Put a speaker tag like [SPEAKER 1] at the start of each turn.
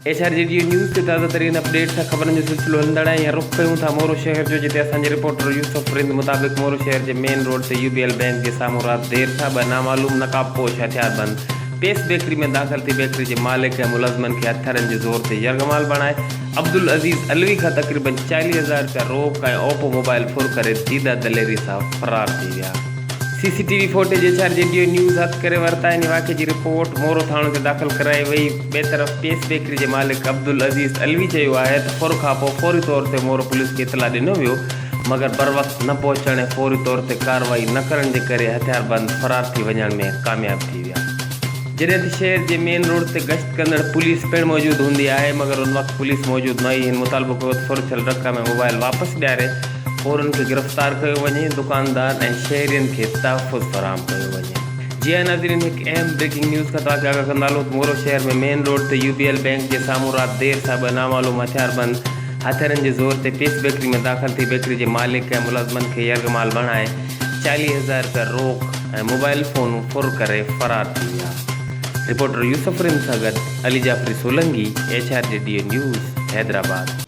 [SPEAKER 1] HRJDO news के ताज़ा तरीन अपडेट सां ख़बरनि जो सिलसिलो हलंदड़ आहे। रुख़ कयूं था मोरो शहर जो, जिते असांजे रिपोर्टर यूसुफ रिंद मुताबिक़ मोरो शहर के मेन रोड ते UBL बैंक के साम्हूं राति देर सां ॿ नामालूम नकाबपोश हथियारबंद पेस बेकरी में दाख़िल थी बेकरी के मालिक ऐं मुलज़मनि खे हथरनि जे ज़ोर ते यरगमाल बणाए अब्दुल अज़ीज़ अलवी खां तक़रीबन 40,000 रुपया रोक ऐं ओपो मोबाइल फुर करे दीदा दलेरी सां फरार थी विया। CCTV फुटेज HRJDO न्यूज़ हथ करे वरिता आहिनि। वाक़े जी रिपोर्ट मोरो थाणे ते दाख़िल कराई वई। ॿिए तरफ़ पेस बेकरी के मालिक अब्दुल अज़ीज़ अलवी चयो आहे त फुर खां पोइ फौरी तौर ते मोरो पुलिस खे इतला ॾिनो वियो, मगर बर वक़्त न पहुचण ऐं फौरी तौर ते कार्रवाई न करण जे करे हथियारबंद फरार थी वञण में कामयाब थी विया। जॾहिं त शहर के मेन रोड ते गश्त कंदड़ पुलिस पिण मौजूद हूंदी आहे, मगर उन वक़्त पुलिस मौजूद न हुई। हिन मुतालबो कयो त फुर थियल रक़म ऐं मोबाइल वापसि ॾियारे फौरन खे गिरफ़्तार कयो वञे, दुकानदार ऐं शहरियुनि खे तहफ़ुज़ फराहम कयो वञे। जी नाज़रीन, एक अहम ब्रेकिंग न्यूज़ का तव्हांखे आगाह कंदालो त मोरो शहर में मेन रोड ते UBL बैंक के साम्हूं राति देर सां ॿ नामालूम हथियारबंद हथियारनि जे ज़ोर ते पेस बेकरी में दाख़िल थी बेकरी के मालिक ऐं मुलज़मनि खे यरगमाल बणाए 40,000 रुपया रोक ऐं मोबाइल फ़ोन फुर करे फरार थी विया। रिपोर्टर यूसुफ रिंद सां गॾु अली जाफ़री सोलंकी, HRJDO न्यूज़, हैदराबाद।